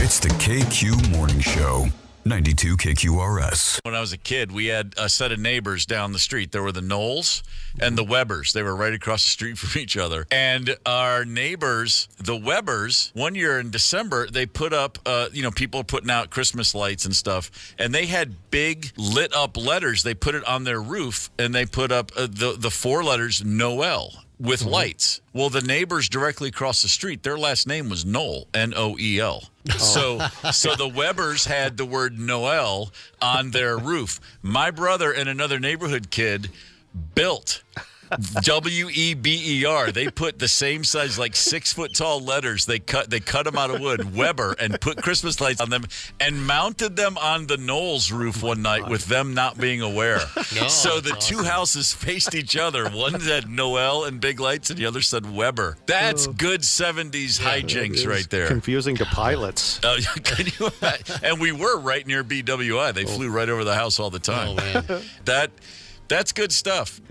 It's the KQ Morning Show, 92 KQRS. When I was a kid, we had a set of neighbors down the street. There were the Knowles and the Webbers. They were right across the street from each other. And our neighbors, the Webbers, one year in December, they put up, people putting out Christmas lights and stuff. And they had big lit up letters. They put it on their roof and they put up the four letters Noel with lights. Well, the neighbors directly across the street, their last name was Noel, Noel. So the Webbers had the word Noel on their roof. My brother and another neighborhood kid built Weber. They put the same size, like 6 foot tall letters. They cut them out of wood, Weber, and put Christmas lights on them and mounted them on the Knowles roof one night with them not being aware. So the two houses faced each other. One said Noel and big lights, and the other said Weber. That's good 70s hijinks right there. Confusing to pilots. Can you imagine? And we were right near BWI. They flew right over the house all the time. Oh, man. That's good stuff.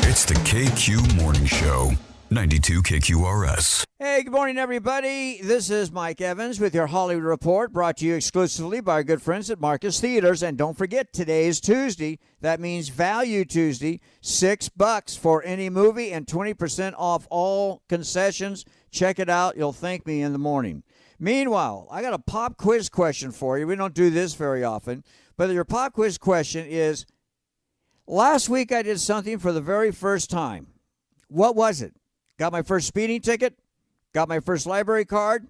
It's the KQ Morning Show, 92 KQRS. Hey, good morning, everybody. This is Mike Evans with your Hollywood Report, brought to you exclusively by our good friends at Marcus Theaters. And don't forget, today is Tuesday. That means Value Tuesday, $6 for any movie and 20% off all concessions. Check it out. You'll thank me in the morning. Meanwhile, I got a pop quiz question for you. We don't do this very often, but your pop quiz question is, last week I did something for the very first time. What was it? Got my first speeding ticket? Got my first library card?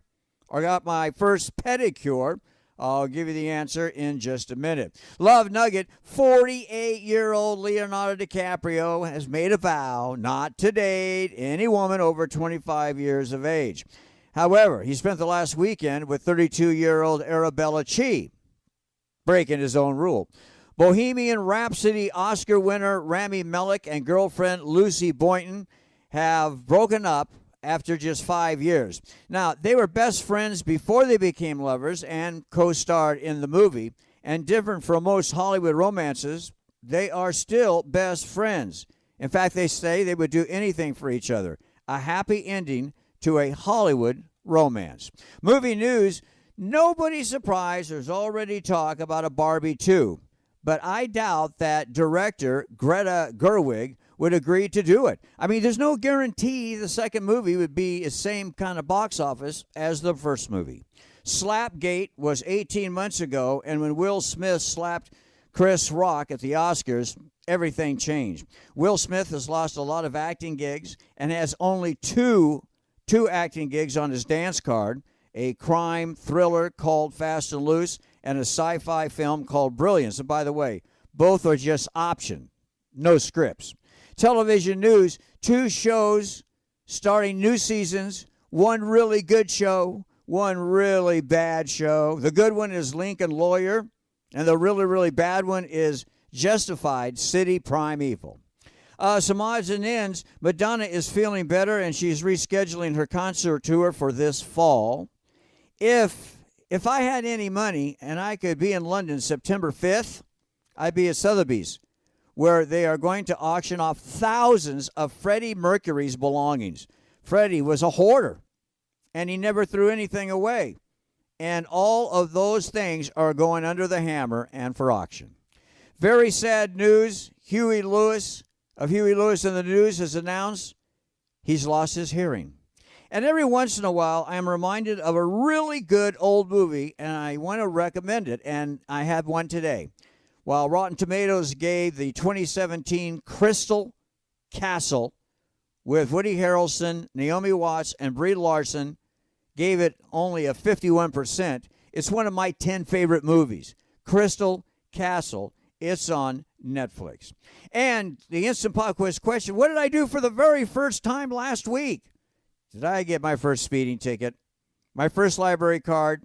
Or got my first pedicure? I'll give you the answer in just a minute. Love Nugget, 48-year-old Leonardo DiCaprio has made a vow not to date any woman over 25 years of age. However, he spent the last weekend with 32-year-old Arabella Chi, breaking his own rule. Bohemian Rhapsody Oscar winner Rami Malek and girlfriend Lucy Boynton have broken up after just 5 years. Now, they were best friends before they became lovers and co-starred in the movie. And different from most Hollywood romances, they are still best friends. In fact, they say they would do anything for each other. A happy ending to a Hollywood romance. Movie news, nobody's surprised there's already talk about a Barbie 2. But I doubt that director Greta Gerwig would agree to do it. I mean, there's no guarantee the second movie would be the same kind of box office as the first movie. Slapgate was 18 months ago, and when Will Smith slapped Chris Rock at the Oscars, everything changed. Will Smith has lost a lot of acting gigs and has only two acting gigs on his dance card, a crime thriller called Fast and Loose, and a sci-fi film called Brilliance. And by the way, both are just option, no scripts. Television news, 2 shows starting new seasons, one really good show, one really bad show. The good one is Lincoln Lawyer, and the really, really bad one is Justified City Primeval. Some odds and ends, Madonna is feeling better, and she's rescheduling her concert tour for this fall. If I had any money and I could be in London September 5th, I'd be at Sotheby's, where they are going to auction off thousands of Freddie Mercury's belongings. Freddie was a hoarder, and he never threw anything away. And all of those things are going under the hammer and for auction. Very sad news. Huey Lewis of Huey Lewis and the News has announced he's lost his hearing. And every once in a while, I am reminded of a really good old movie, and I want to recommend it, and I have one today. While Rotten Tomatoes gave the 2017 Crystal Castle with Woody Harrelson, Naomi Watts, and Brie Larson, gave it only a 51%. It's one of my 10 favorite movies, Crystal Castle. It's on Netflix. And the Instant Pop Quiz question, what did I do for the very first time last week? Did I get my first speeding ticket, my first library card,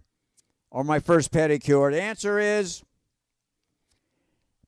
or my first pedicure? The answer is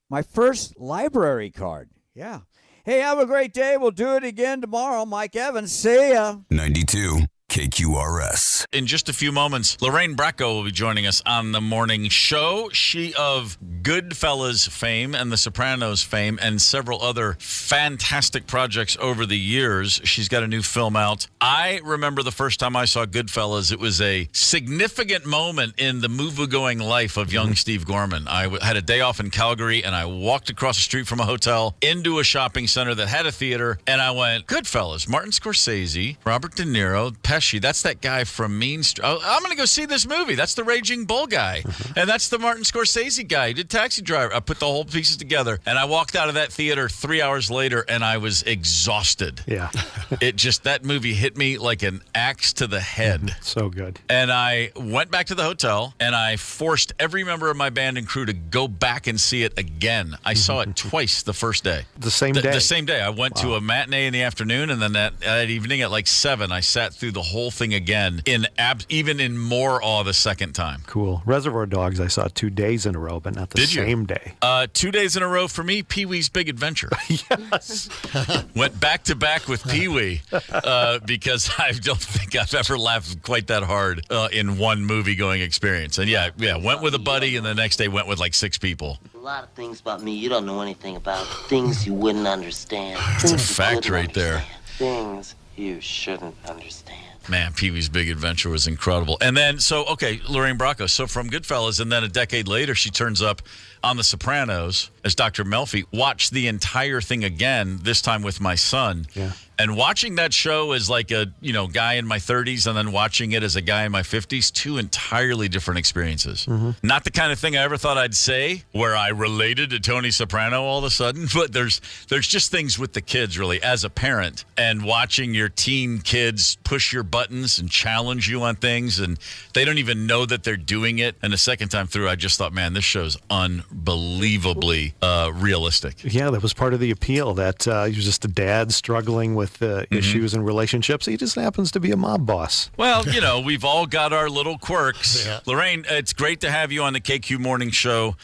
my first library card. Yeah. Hey, have a great day. We'll do it again tomorrow. Mike Evans, see ya. 92 KQRS. In just a few moments, Lorraine Bracco will be joining us on the morning show. She of Goodfellas fame and The Sopranos fame and several other fantastic projects over the years. She's got a new film out. I remember the first time I saw Goodfellas, it was a significant moment in the movie-going life of young Steve Gorman. I had a day off in Calgary, and I walked across the street from a hotel into a shopping center that had a theater, and I went, Goodfellas, Martin Scorsese, Robert De Niro, Pesci. That's that guy from Mean Street. Oh, I'm going to go see this movie. That's the Raging Bull guy. And that's the Martin Scorsese guy. He did Taxi Driver. I put the whole pieces together, and I walked out of that theater 3 hours later, and I was exhausted. Yeah. That movie hit me like an axe to the head. So good. And I went back to the hotel, and I forced every member of my band and crew to go back and see it again. I saw it twice the first day. The same day? The same day. I went to a matinee in the afternoon, and then that evening at like 7, I sat through the whole thing again, even in more awe the second time. Cool. Reservoir Dogs I saw 2 days in a row, but not the same day. 2 days in a row for me, Pee-wee's Big Adventure. Yes. Went back-to-back with Pee-wee because I don't think I've ever laughed quite that hard in one movie-going experience. And yeah, went with a buddy, and the next day went with like 6 people. A lot of things about me you don't know anything about. Things you wouldn't understand. That's a fact right there. Things you shouldn't understand. Man, Pee-wee's Big Adventure was incredible. And then, Lorraine Bracco. So from Goodfellas, and then a decade later, she turns up on The Sopranos as Dr. Melfi. Watched the entire thing again, this time with my son. Yeah. And watching that show as like a guy in my 30s and then watching it as a guy in my 50s, 2 entirely different experiences. Not the kind of thing I ever thought I'd say where I related to Tony Soprano all of a sudden, but there's just things with the kids really as a parent and watching your teen kids push your buttons and challenge you on things and they don't even know that they're doing it. And the second time through, I just thought, man, this show's unbelievably realistic. Yeah, that was part of the appeal, that he was just a dad struggling with issues and relationships. He just happens to be a mob boss. Well, we've all got our little quirks. Yeah. Lorraine, it's great to have you on the KQ Morning Show.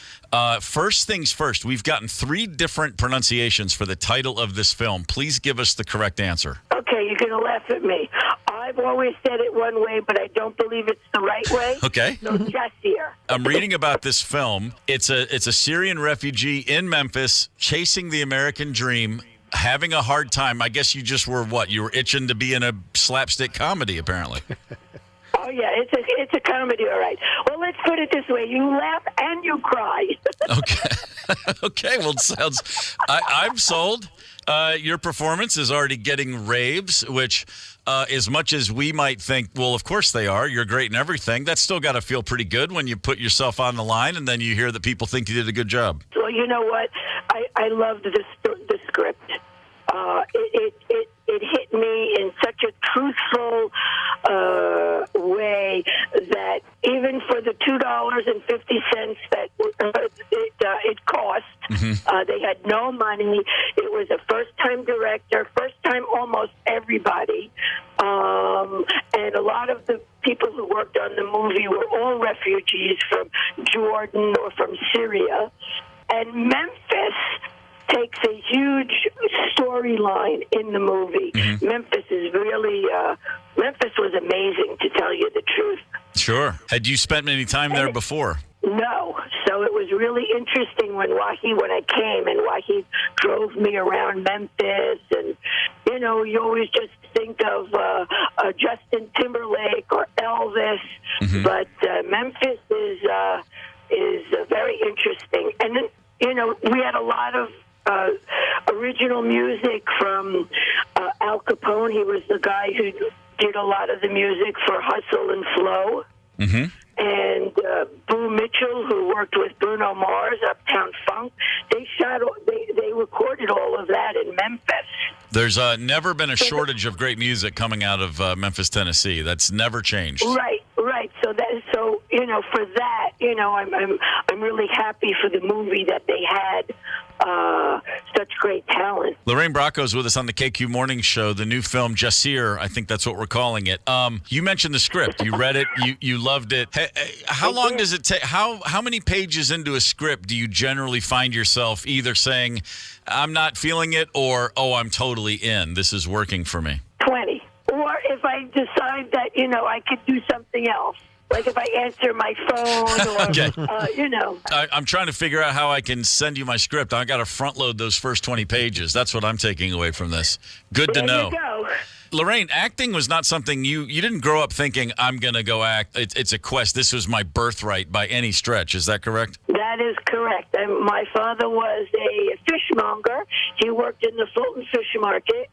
First things first, we've gotten 3 different pronunciations for the title of this film. Please give us the correct answer. Okay, you're going to laugh at me. I've always said it one way, but I don't believe it's the right way. Okay. So Jassir. I'm reading about this film. It's a Syrian refugee in Memphis chasing the American dream, having a hard time. I guess you just were you were itching to be in a slapstick comedy, apparently. Oh, yeah, it's a comedy, all right. Well, let's put it this way. You laugh and you cry. Okay. Okay, well, it sounds... I'm sold. Your performance is already getting raves, which, as much as we might think, well, of course they are, you're great and everything, that's still got to feel pretty good when you put yourself on the line and then you hear that people think you did a good job. Well, you know what? I loved the script. It hit me in such a truthful way that even for the $2.50 that it cost, they had no money. It was a first-time director, first-time almost everybody, and a lot of the people who worked on the movie were all refugees from Jordan or from Syria, and Memphis takes a huge storyline in the movie. Memphis is really, Memphis was amazing, to tell you the truth. Sure. Had you spent any time there before? No. So it was really interesting when I came and Wahi drove me around Memphis. And, you always just think of Justin Timberlake or Elvis. But Memphis is very interesting. And then, we had a lot of original music from Al Capone. He was the guy who did a lot of the music for Hustle and Flow. And Boo Mitchell, who worked with Bruno Mars, Uptown Funk, they recorded all of that in Memphis. There's never been a shortage of great music coming out of Memphis, Tennessee. That's never changed. Right. So for that, I'm really happy for the movie that they had such great talent. Lorraine Bracco's with us on the KQ Morning Show. The new film Jassir, I think that's what we're calling it. You mentioned the script. You read it. You loved it. How long does it take? How many pages into a script do you generally find yourself either saying, "I'm not feeling it," or "Oh, I'm totally in. This is working for me"? 20. Or if I decide that I could do something else. Like if I answer my phone or, Okay. you know. I'm trying to figure out how I can send you my script. I got to front load those first 20 pages. That's what I'm taking away from this. Good to know. There you go. Lorraine, acting was not something you didn't grow up thinking, I'm going to go act. It's a quest. This was my birthright by any stretch. Is that correct? That is correct. My father was a fishmonger. He worked in the Fulton Fish Market.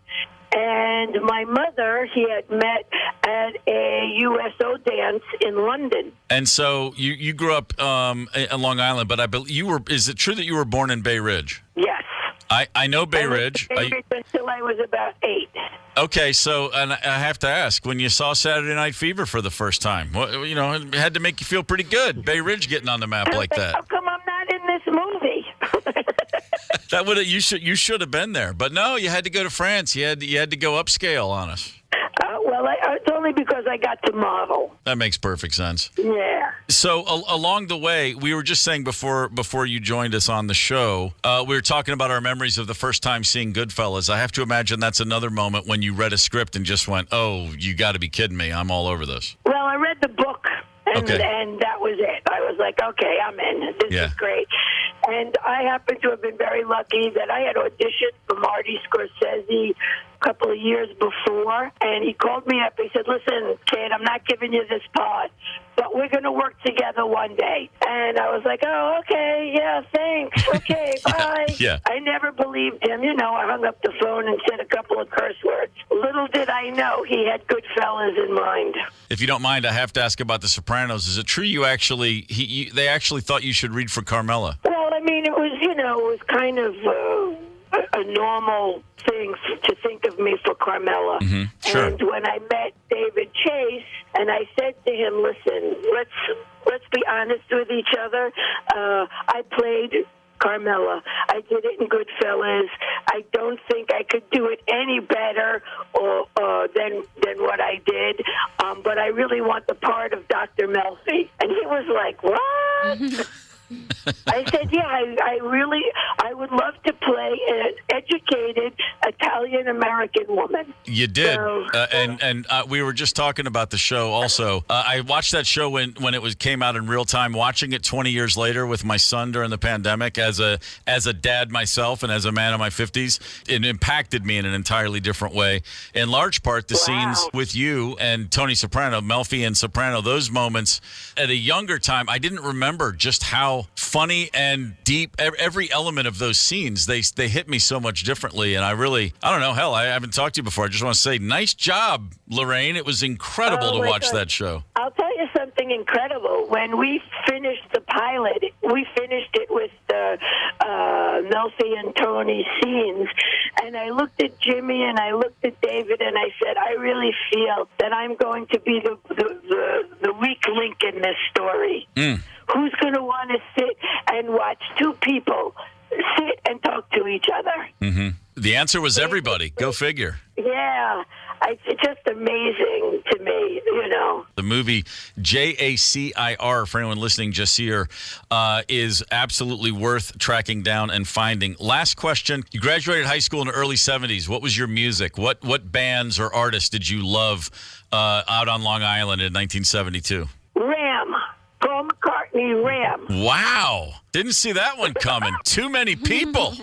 And my mother, he had met at a USO dance in London. And so you grew up on Long Island, but I believe is it true that you were born in Bay Ridge? Yes. I know Bay Ridge. I was in Bay Ridge until I was about 8. Okay, so and I have to ask, when you saw Saturday Night Fever for the first time, it had to make you feel pretty good. Bay Ridge getting on the map like that. How come I'm not in this movie? That you should have been there, but no, you had to go to France. You had to go upscale on us. It's only because I got to model. That makes perfect sense. Yeah. So along the way, we were just saying before you joined us on the show, we were talking about our memories of the first time seeing Goodfellas. I have to imagine that's another moment when you read a script and just went, "Oh, you got to be kidding me! I'm all over this." Well, I read the book, and Okay. that was it. I was like, okay, I'm in. This is great. And I happen to have been very lucky that I had auditioned for Marty Scorsese a couple of years before, and he called me up. He said, listen, kid, I'm not giving you this part, but we're going to work together one day. And I was like, oh, okay, yeah, thanks. Okay, bye. Yeah. I never believed him. I hung up the phone and said a couple of curse words. Little did I know he had Goodfellas in mind. If you don't mind, I have to ask about The Sopranos. Is it true they actually thought you should read for Carmela? Well, I mean, it was kind of a normal thing to think of me for Carmela. Mm-hmm. Sure. And when I met David Chase, and I said to him, listen, let's be honest with each other. I played Carmela. I did it in Goodfellas. I don't think I could do it any better than what I did. But I really want the part of Dr. Melfi. And he was like, what? I said, yeah, I would love to play an educated Italian-American woman. You did. So, and we were just talking about the show also. I watched that show when it came out in real time, watching it 20 years later with my son during the pandemic as a dad myself and as a man in my 50s. It impacted me in an entirely different way. In large part, the scenes with you and Tony Soprano, Melfi and Soprano, those moments at a younger time, I didn't remember just how funny and deep every element of those scenes. They hit me so much differently, and I don't know, hell, I haven't talked to you before. I just want to say nice job, Lorraine. It was incredible to watch that show. I'll tell you something incredible. When we finished the pilot, we finished it with Melfi and Tony scenes, and I looked at Jimmy and I looked at David and I said, I really feel that I'm going to be the weak link in this story. Who's going to want to sit and watch two people sit and talk to each other? Mm-hmm. The answer was everybody. Go figure. Yeah. It's just amazing to me, The movie JACIR, for anyone listening, Jasir, is absolutely worth tracking down and finding. Last question. You graduated high school in the early 70s. What was your music? What bands or artists did you love out on Long Island in 1972? Ram. Paul McCartney, Ram. Wow. Didn't see that one coming. Too many people.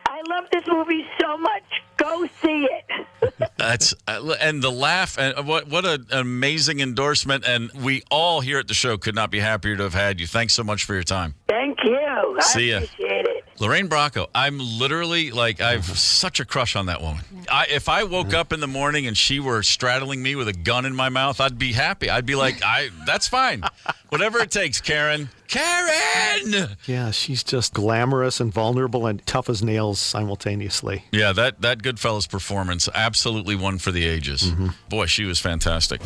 I love this movie so much. Go see it. That's and the laugh and what an amazing endorsement, and we all here at the show could not be happier to have had you. Thanks so much for your time. Thank you. See ya. I appreciate it. Lorraine Bracco, I'm literally I've such a crush on that woman. If I woke up in the morning and she were straddling me with a gun in my mouth, I'd be happy. I'd be like, that's fine. Whatever it takes, Karen. Karen! Yeah, she's just glamorous and vulnerable and tough as nails simultaneously. Yeah, that Goodfellas performance, absolutely one for the ages. Mm-hmm. Boy, she was fantastic.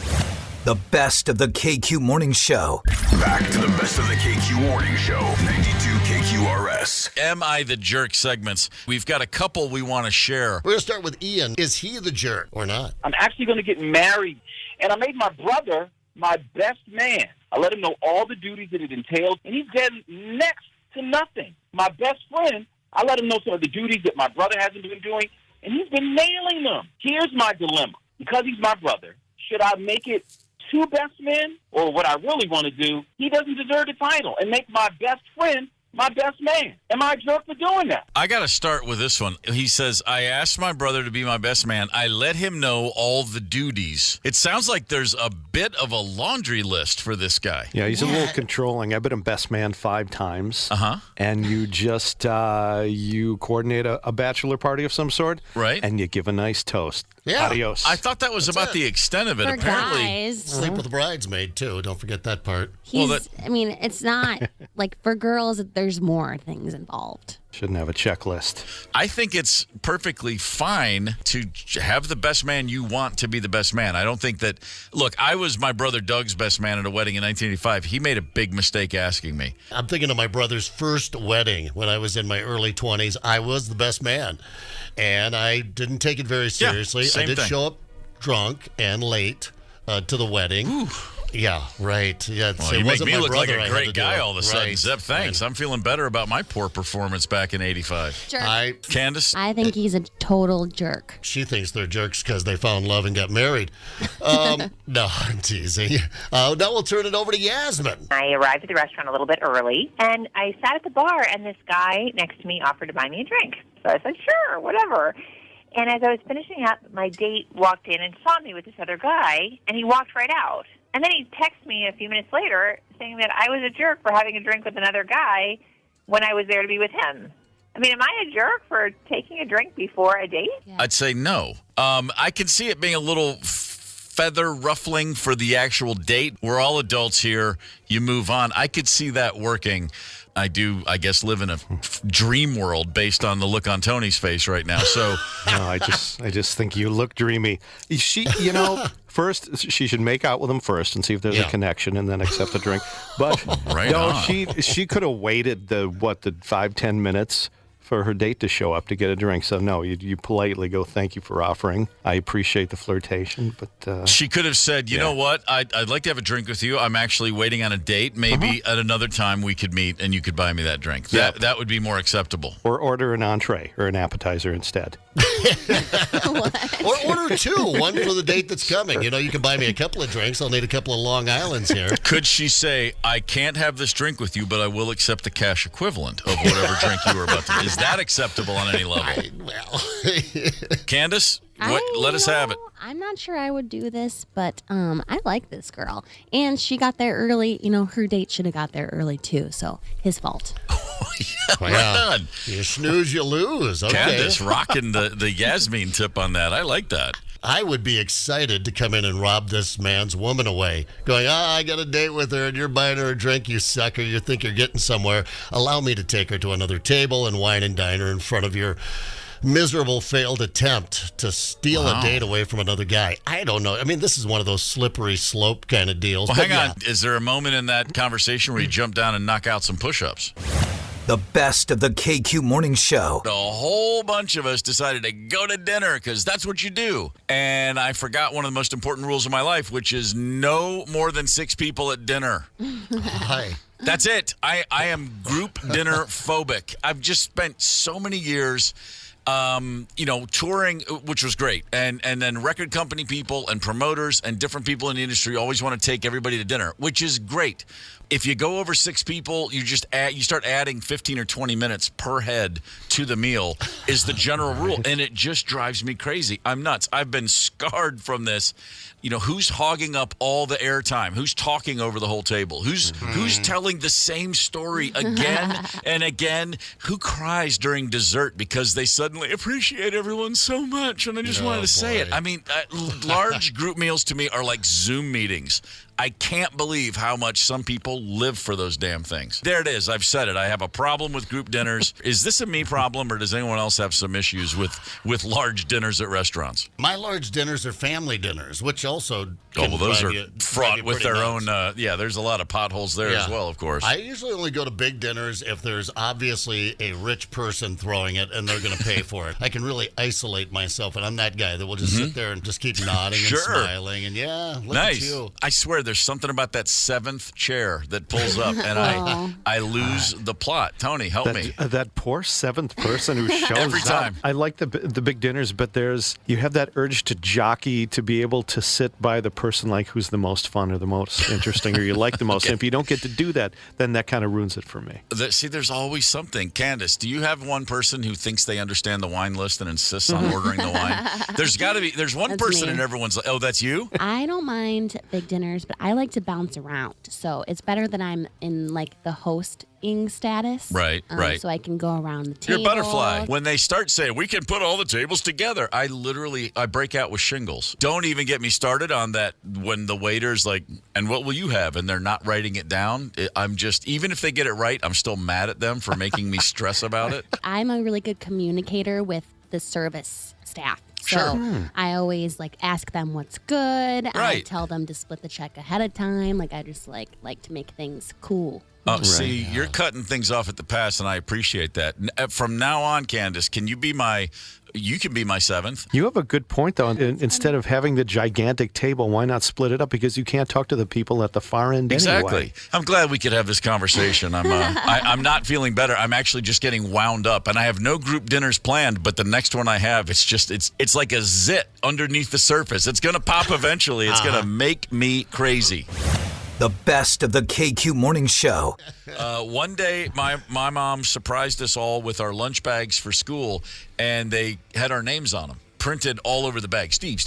The best of the KQ Morning Show. Back to the best of the KQ Morning Show, 92 KQRS. Am I the Jerk segments? We've got a couple we want to share. We're going to start with Ian. Is he the jerk or not? I'm actually going to get married, and I made my brother my best man. I let him know all the duties that it entailed, and he's getting next to nothing. My best friend, I let him know some of the duties that my brother hasn't been doing, and he's been nailing them. Here's my dilemma. Because he's my brother, should I make it two best men, or what I really want to do, he doesn't deserve the title and make my best friend my best man. Am I a jerk for doing that? I got to start with this one. He says, I asked my brother to be my best man. I let him know all the duties. It sounds like there's a bit of a laundry list for this guy. Yeah, he's a little controlling. I've been a best man 5 times. Uh-huh. And you just, you coordinate a bachelor party of some sort. Right. And you give a nice toast. Yeah. Adios. I thought that was about the extent of it. For Apparently, guys, Sleep with the bridesmaid, too. Don't forget that part. I mean, it's not like for girls, there's more things involved. Shouldn't have a checklist. I think it's perfectly fine to have the best man you want to be the best man. I don't think that, look, I was my brother Doug's best man at a wedding in 1985. He made a big mistake asking me. I'm thinking of my brother's first wedding when I was in my early 20s. I was the best man, and I didn't take it very seriously. same I did thing. show up drunk and late to the wedding. Ooh. Yeah, right. Yeah, Well, it you make wasn't me my look like brother I a had great to do guy it. all of a sudden. Right. Zep, thanks. I'm feeling better about my poor performance back in 85. Jerk. Candace? I think he's a total jerk. She thinks they're jerks because they found love and got married. No, I'm teasing. Now we'll turn it over to Yasmin. I arrived at the restaurant a little bit early, and I sat at the bar, and this guy next to me offered to buy me a drink. So I said, sure, whatever. And as I was finishing up, my date walked in and saw me with this other guy, and he walked right out. And then he texted me a few minutes later saying that I was a jerk for having a drink with another guy when I was there to be with him. I mean, am I a jerk for taking a drink before a date? I'd say no. I can see it being a little feather ruffling for the actual date. We're all adults here. You move on. I could see that working. I do, I guess, live in a dream world based on the look on Tony's face right now. So, No, I just think you look dreamy. She, first she should make out with him first and see if there's a connection, and then accept the drink. But Right on. she could have waited the 5-10 minutes for her date to show up to get a drink. So no, you politely go, thank you for offering. I appreciate the flirtation, but she could have said, you know what? I'd like to have a drink with you. I'm actually waiting on a date. Maybe at another time we could meet and you could buy me that drink. That would be more acceptable. or order an entree or an appetizer instead. Or order 2, one for the date that's coming. You can buy me a couple of drinks. I'll need a couple of Long Islands here. Could she say, I can't have this drink with you, but I will accept the cash equivalent of whatever drink you were about to. Is that acceptable on any level? Candace, let us have it. I'm not sure I would do this, but I like this girl. And she got there early. Her date should have got there early, too. So his fault. Right on. You snooze, you lose. Okay. Candace rocking the Yasmin tip on that. I like that. I would be excited to come in and rob this man's woman away. Going, I got a date with her and you're buying her a drink, you sucker. You think you're getting somewhere. Allow me to take her to another table and wine and dine her in front of your miserable failed attempt to steal a date away from another guy. I don't know. I mean, this is one of those slippery slope kind of deals. Well, hang on. Is there a moment in that conversation where you jump down and knock out some push-ups? The best of the KQ Morning Show. A whole bunch of us decided to go to dinner because that's what you do. And I forgot one of the most important rules of my life, which is no more than 6 people at dinner. Hi. That's it. I am group dinner phobic. I've just spent so many years touring, which was great. And then record company people and promoters and different people in the industry always want to take everybody to dinner, which is great. If you go over 6 people, you start adding 15 or 20 minutes per head to the meal is the general rule. And it just drives me crazy. I'm nuts. I've been scarred from this. Who's hogging up all the airtime? Who's talking over the whole table? Who's telling the same story again and again? Who cries during dessert because they suddenly appreciate everyone so much and I just wanted to say it? I mean, large group meals to me are like Zoom meetings. I can't believe how much some people live for those damn things. There it is. I've said it. I have a problem with group dinners. Is this a me problem, or does anyone else have some issues with large dinners at restaurants? My large dinners are family dinners, which also those are fraught with their nuts. own. There's a lot of potholes there as well, of course. I usually only go to big dinners if there's obviously a rich person throwing it and they're going to pay for it. I can really isolate myself, and I'm that guy that will just sit there and just keep nodding and smiling. And look nice. at you. I swear swear there's something about that 7th chair that pulls up, and I lose the plot. Tony, help me. That poor 7th person who shows Every up. time. I like the big dinners, but you have that urge to jockey to be able to sit by the person like who's the most fun or the most interesting or you like the most. And if you don't get to do that, then that kind of ruins it for me. See, there's always something. Candace, do you have one person who thinks they understand the wine list and insists on ordering the wine? There's one That's person me. and everyone's like, oh, that's you? I don't mind big dinners, but I like to bounce around. So it's better that I'm in like the hosting status. Right. So I can go around the table. You're a butterfly. When they start saying, we can put all the tables together, I break out with shingles. Don't even get me started on that when the waiter's like, and what will you have? And they're not writing it down. I'm just, even if they get it right, I'm still mad at them for making me stress about it. I'm a really good communicator with the service staff. So I always ask them what's good. I Right. tell them to split the check ahead of time. I just like to make things cool. Oh, see, you're cutting things off at the pass, and I appreciate that. From now on, Candace, can you be you can be my 7th. You have a good point, though. Instead of having the gigantic table, why not split it up? Because you can't talk to the people at the far end Exactly. anyway. I'm glad we could have this conversation. I'm not feeling better. I'm actually just getting wound up, and I have no group dinners planned. But the next one I have, it's like a zit underneath the surface. It's gonna pop eventually. It's gonna make me crazy. The best of the KQ Morning Show. One day, my mom surprised us all with our lunch bags for school, and they had our names on them. Printed all over the bag. Steve,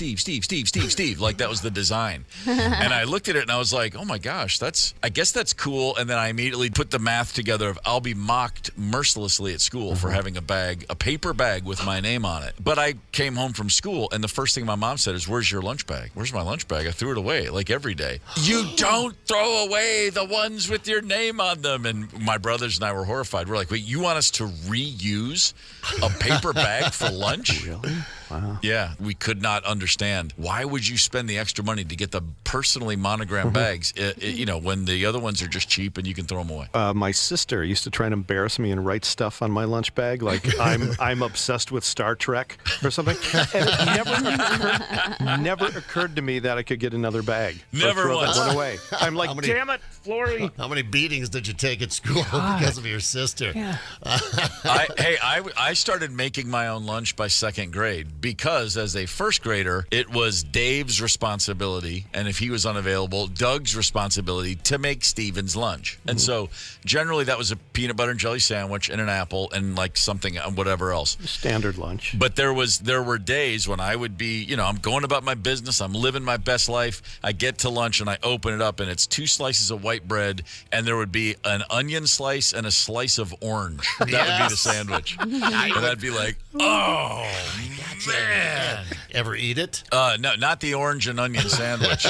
like that was the design. And I looked at it and I was like, oh my gosh, I guess that's cool. And then I immediately put the math together of I'll be mocked mercilessly at school for having a paper bag with my name on it. But I came home from school and the first thing my mom said is, where's your lunch bag? Where's my lunch bag? I threw it away like every day. You don't throw away the ones with your name on them. And my brothers and I were horrified. We're like, wait, you want us to reuse a paper bag for lunch? Really? Wow. Yeah, we could not understand. Why would you spend the extra money to get the personally monogrammed bags, when the other ones are just cheap and you can throw them away? My sister used to try and embarrass me and write stuff on my lunch bag, like I'm obsessed with Star Trek or something. And it never occurred to me that I could get another bag. Never throw once. that one away. I'm like, damn it, Flory. How many beatings did you take at school because of your sister? Yeah. I started making my own lunch by 2nd grade because as a 1st grader, it was Dave's responsibility, and if he was unavailable, Doug's responsibility to make Steven's lunch. And so generally that was a peanut butter and jelly sandwich and an apple and something, whatever else. Standard lunch. But there were days when I would be, I'm going about my business, I'm living my best life. I get to lunch and I open it up and it's 2 slices of white bread and there would be an onion slice and a slice of orange. That would be the sandwich. And I'd be like, oh, man. Ever eat it? No, not the orange and onion sandwich.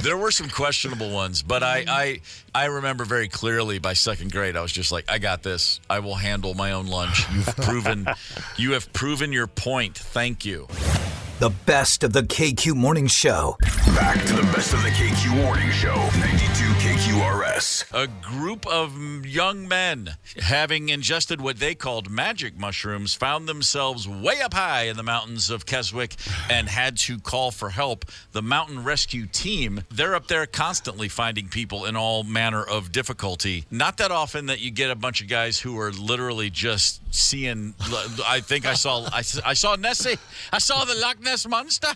There were some questionable ones, but I remember very clearly by 2nd grade, I was just like, I got this. I will handle my own lunch. You have proven your point. Thank you. The best of the KQ Morning Show. Back to the best of the KQ Morning Show, 92 KQRS. A group of young men, having ingested what they called magic mushrooms, found themselves way up high in the mountains of Keswick and had to call for help. The mountain rescue team, they're up there constantly finding people in all manner of difficulty. Not that often that you get a bunch of guys who are literally just seeing, I think I saw Nessie. I saw the Loch Ness Monster.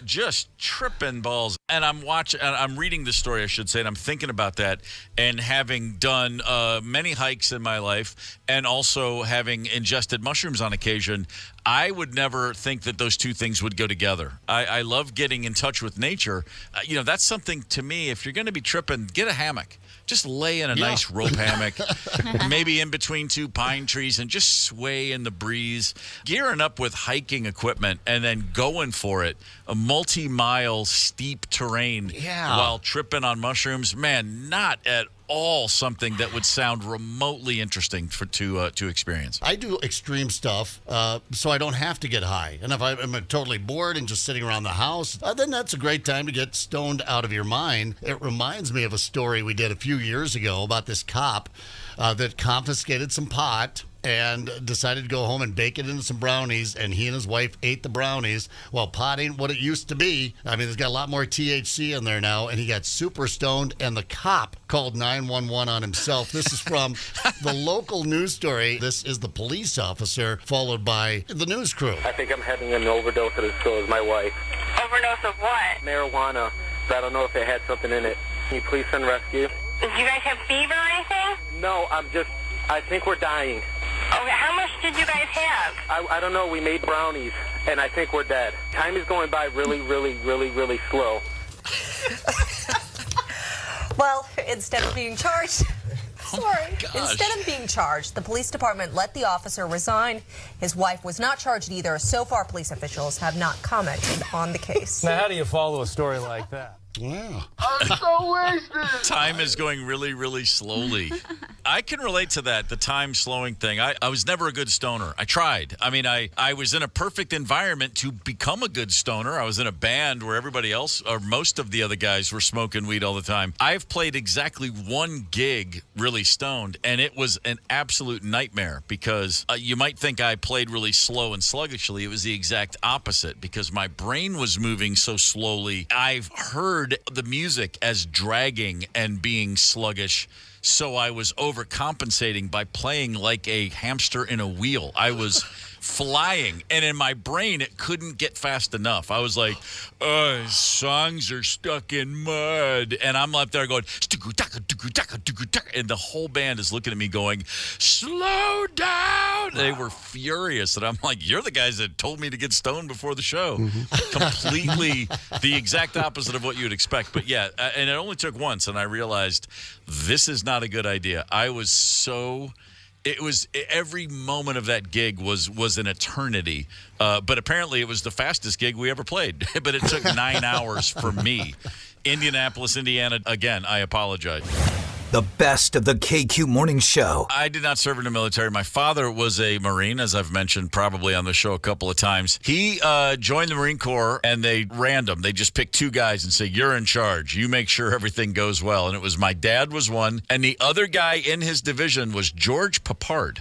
Just tripping balls. And I'm reading the story, I should say, and I'm thinking about that. And having done many hikes in my life and also having ingested mushrooms on occasion, I would never think that those two things would go together. I love getting in touch with nature. That's something to me, if you're going to be tripping, get a hammock. Just lay in a nice rope hammock, maybe in between 2 pine trees, and just sway in the breeze. Gearing up with hiking equipment and then going for it, a multi-mile steep terrain while tripping on mushrooms. Man, not at all something that would sound remotely interesting to experience. I do extreme stuff, so I don't have to get high. And if I'm totally bored and just sitting around the house, then that's a great time to get stoned out of your mind. It reminds me of a story we did a few years ago about this cop that confiscated some pot and decided to go home and bake it into some brownies, and he and his wife ate the brownies. Well, pot ain't what it used to be. I mean, there's got a lot more THC in there now, and he got super stoned, and the cop called 911 on himself. This is from the local news story. This is the police officer, followed by the news crew. I think I'm having an overdose, and so is my wife. Overdose of what? Marijuana. I don't know if it had something in it. Can you please send rescue? Did you guys have fever or anything? No, I think we're dying. Okay, how much did you guys have? I don't know. We made brownies, and I think we're dead. Time is going by really, really, really, really slow. Well, instead of being charged... Sorry. Instead of being charged, the police department let the officer resign. His wife was not charged either. So far, police officials have not commented on the case. Now, how do you follow a story like that? Wow. I'm so wasted. Time is going really, really slowly. I can relate to that, the time slowing thing. I was never a good stoner. I tried. I mean, I was in a perfect environment to become a good stoner. I was in a band where everybody else, or most of the other guys, were smoking weed all the time. I've played exactly one gig really stoned, and it was an absolute nightmare because you might think I played really slow and sluggishly. It was the exact opposite because my brain was moving so slowly. I've heard the music as dragging and being sluggish, so I was overcompensating by playing like a hamster in a wheel. I was flying, and in my brain, it couldn't get fast enough. I was like, songs are stuck in mud. And I'm up there going, and the whole band is looking at me going, slow down. They were furious. And I'm like, you're the guys that told me to get stoned before the show. Completely the exact opposite of what you'd expect. But yeah, and it only took once, and I realized this is not a good idea. I was so... It was every moment of that gig was an eternity, but apparently it was the fastest gig we ever played. But it took 9 hours for me. Indianapolis, Indiana. Again, I apologize. The best of the KQ Morning Show. I did not serve in the military. My father was a Marine, as I've mentioned probably on the show a couple of times. He joined the Marine Corps, and they random. They just picked 2 guys and say, you're in charge. You make sure everything goes well. And it was my dad was one, and the other guy in his division was George Papard.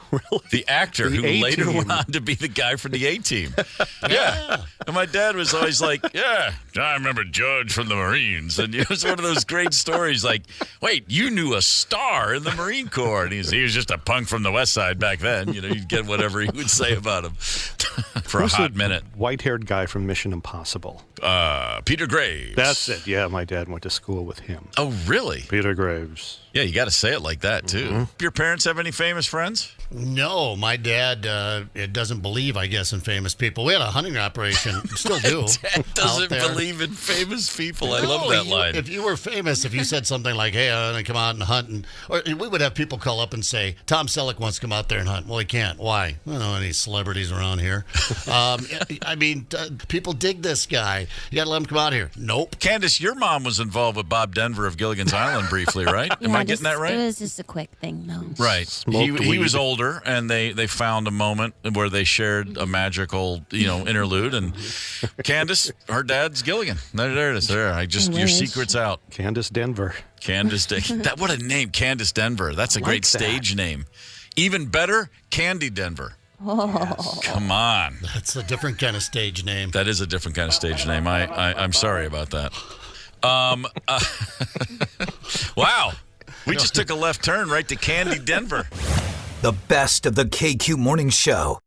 Really? The actor who later went on to be the guy for the A-Team. Yeah. And my dad was always like, yeah, I remember George from the Marines. And it was one of those great stories like, wait, you knew a star in the Marine Corps. And he was just a punk from the West Side back then. You know, you'd get whatever he would say about him for a hot minute. White-haired guy from Mission Impossible. Peter Graves. That's it. Yeah, my dad went to school with him. Oh, really? Peter Graves. Yeah, you got to say it like that, too. Mm-hmm. Your parents have any famous friends? No, my dad doesn't believe, I guess, in famous people. We had a hunting operation, still do. Dad doesn't believe in famous people. I love that line. If you were famous, if you said something like, hey, I'm going to come out and hunt, or we would have people call up and say, Tom Selleck wants to come out there and hunt. Well, he can't. Why? I don't know any celebrities around here. I mean, people dig this guy. You got to let him come out here. Nope. Candace, your mom was involved with Bob Denver of Gilligan's Island briefly, right? Am I getting that right? It was just a quick thing, though. Right. He was older, and they found a moment where they shared a magical, interlude. And Candace, her dad's Gilligan. There it is. There, your secret's out. Candace Denver. What a name, Candace Denver. That's a great stage name. Even better, Candy Denver. Oh. Yes. Come on. That's a different kind of stage name. That is a different kind of stage name. I'm sorry about that. Wow. We just took a left turn right to Candy Denver. The best of the KQ Morning Show.